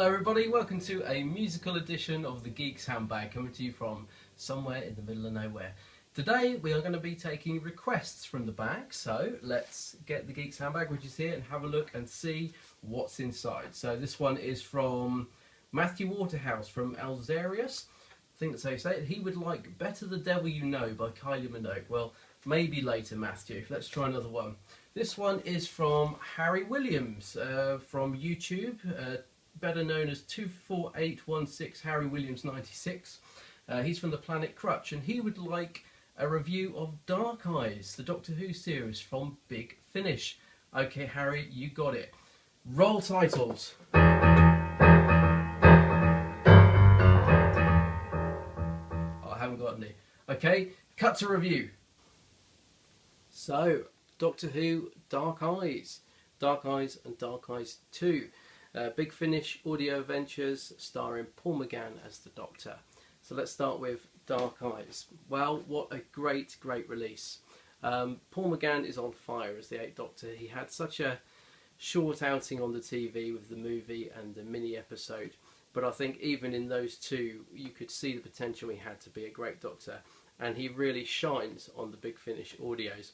Hello everybody, welcome to a musical edition of the Geeks Handbag, coming to you from somewhere in the middle of nowhere. Today we are going to be taking requests from the bag, so let's get the Geeks Handbag, which is here, and have a look and see what's inside. So this one is from Matthew Waterhouse from Alzarius. I think that's how you say it. He would like Better the Devil You Know by Kylie Minogue. Well, maybe later, Matthew. Let's try another one. This one is from Harry Williams from YouTube, better known as 24816 Harry Williams 96. He's from the planet Crutch, and he would like a review of Dark Eyes, the Doctor Who series from Big Finish. Okay, Harry, you got it. Roll titles. I haven't got any. Okay, cut to review. So, Doctor Who, Dark Eyes. Dark Eyes and Dark Eyes 2. Big Finish audio adventures starring Paul McGann as the Doctor. So let's start with Dark Eyes. Well, what a great release. Paul McGann is on fire as the 8th Doctor. He had such a short outing on the TV with the movie and the mini episode, but I think even in those two you could see the potential he had to be a great Doctor, and he really shines on the Big Finish audios.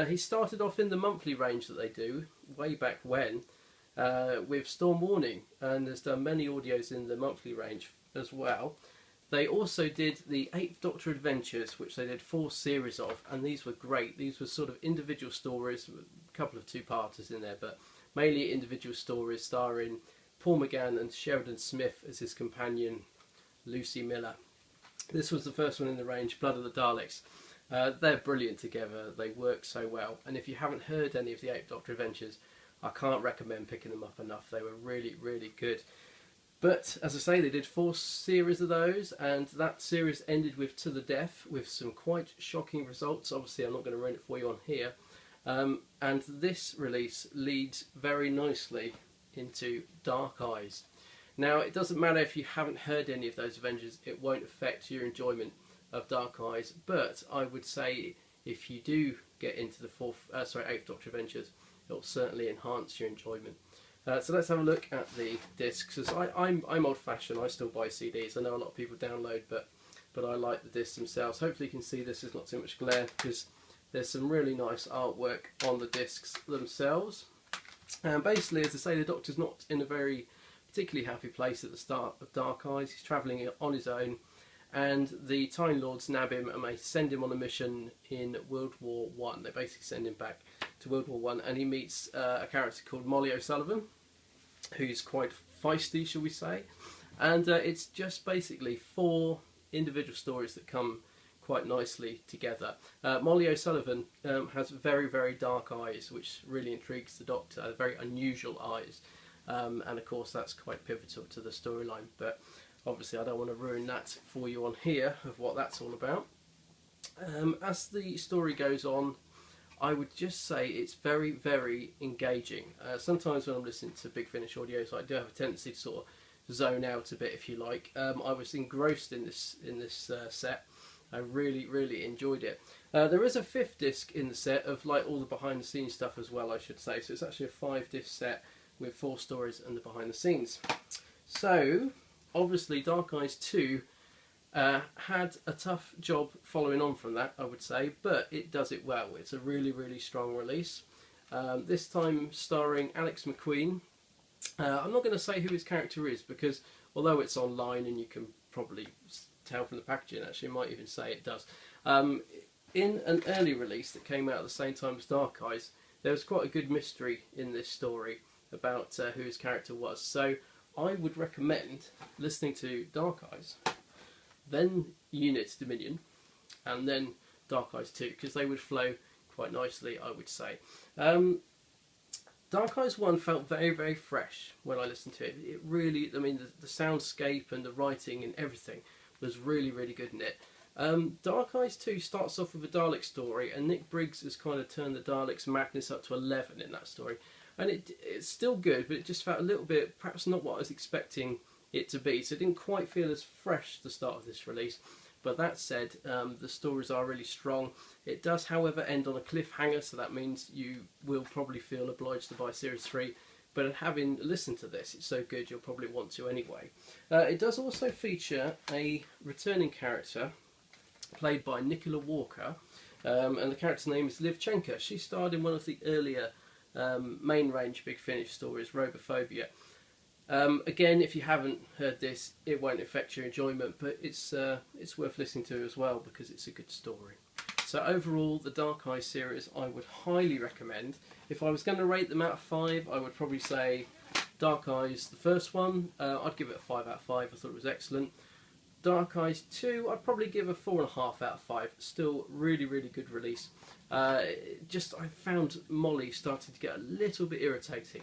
He started off in the monthly range that they do way back when, with Storm Warning, and there's done many audios in the monthly range as well. They also did the 8th Doctor Adventures, which they did 4 series of, and these were great. These were sort of individual stories, a couple of two-parters in there, but mainly individual stories starring Paul McGann and Sheridan Smith as his companion, Lucy Miller. This was the first one in the range, Blood of the Daleks. They're brilliant together, they work so well, and if you haven't heard any of the 8th Doctor Adventures, I can't recommend picking them up enough. They were really good. But as I say, they did 4 series of those, and that series ended with To the Death, with some quite shocking results. Obviously I'm not going to ruin it for you on here. And this release leads very nicely into Dark Eyes. Now, it doesn't matter if you haven't heard any of those Avengers, it won't affect your enjoyment of Dark Eyes, but I would say if you do get into the 8th Doctor Adventures, it'll certainly enhance your enjoyment. So let's have a look at the discs. I'm old-fashioned, I still buy CDs. I know a lot of people download, but I like the discs themselves. Hopefully you can see this is not too much glare, because there's some really nice artwork on the discs themselves. And basically, as I say, the Doctor's not in a very particularly happy place at the start of Dark Eyes. He's travelling on his own, and the Time Lords nab him and they send him on a mission in World War I. They basically send him back to World War I, and he meets a character called Molly O'Sullivan, who's quite feisty, shall we say. And it's just basically 4 individual stories that come quite nicely together. Molly O'Sullivan has very dark eyes, which really intrigues the Doctor, very unusual eyes. And of course that's quite pivotal to the storyline, but obviously I don't want to ruin that for you on here of what that's all about. As the story goes on, I would just say it's very engaging. Sometimes when I'm listening to Big Finish audios, I do have a tendency to sort of zone out a bit, if you like. I was engrossed in this set. I really enjoyed it. There is a 5th disc in the set of like all the behind the scenes stuff as well, I should say. So it's actually a 5-disc set with 4 stories and the behind the scenes. So obviously Dark Eyes 2 had a tough job following on from that, I would say, but it does it well. It's a really strong release. This time starring Alex McQueen. I'm not going to say who his character is, because although it's online and you can probably tell from the packaging, actually it might even say it does. In an early release that came out at the same time as Dark Eyes, there was quite a good mystery in this story about who his character was. So I would recommend listening to Dark Eyes, then Unit Dominion, and then Dark Eyes 2, because they would flow quite nicely, I would say. Dark Eyes 1 felt very fresh when I listened to it. It really, I mean, the soundscape and the writing and everything was really good in it. Dark Eyes 2 starts off with a Dalek story, and Nick Briggs has kind of turned the Daleks' madness up to 11 in that story. And it's still good, but it just felt a little bit, perhaps not what I was expecting it to be. So it didn't quite feel as fresh the start of this release. But that said, the stories are really strong. It does, however, end on a cliffhanger, so that means you will probably feel obliged to buy Series 3. but having listened to this, it's so good you'll probably want to anyway. It does also feature a returning character played by Nicola Walker, and the character's name is Livchenka. She starred in one of the earlier main range Big Finish stories, Robophobia. Again, if you haven't heard this, it won't affect your enjoyment, but it's worth listening to as well because it's a good story. So overall, the Dark Eyes series I would highly recommend. If I was going to rate them out of 5, I would probably say Dark Eyes, the first one, I'd give it a 5 out of 5. I thought it was excellent. Dark Eyes 2, I'd probably give a 4.5 out of 5. Still really, really good release. I found Molly starting to get a little bit irritating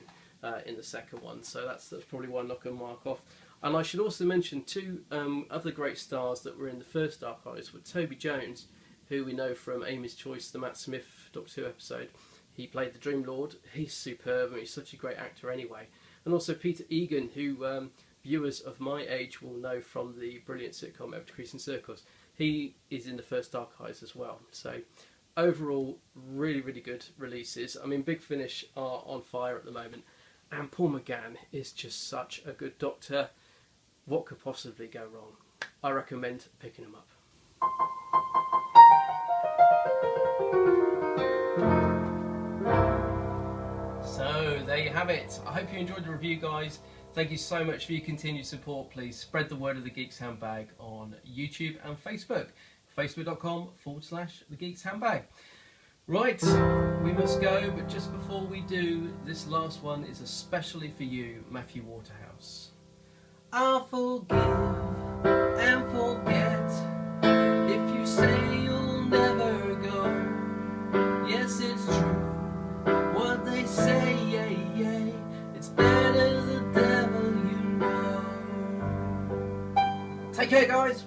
in the second one, so that's probably one I can mark off. And I should also mention 2 other great stars that were in the first Dark Eyes were Toby Jones, who we know from Amy's Choice, the Matt Smith Doctor Who episode. He played the Dream Lord. He's superb, and he's such a great actor anyway. And also Peter Egan, who viewers of my age will know from the brilliant sitcom Ever Decreasing Circles. He is in the first Dark Eyes as well. So overall, really, really good releases. I mean, Big Finish are on fire at the moment, and Paul McGann is just such a good Doctor. What could possibly go wrong? I recommend picking him up. So there you have it. I hope you enjoyed the review, guys. Thank you so much for your continued support. Please spread the word of the Geeks Handbag on YouTube and Facebook. Facebook.com/The Geeks Handbag. Right, we must go, but just before we do, this last one is especially for you, Matthew Waterhouse. I'll forgive and forget if you say you'll never go. Yes, it's true what they say, yeah. It's better the devil you know. Take care, guys.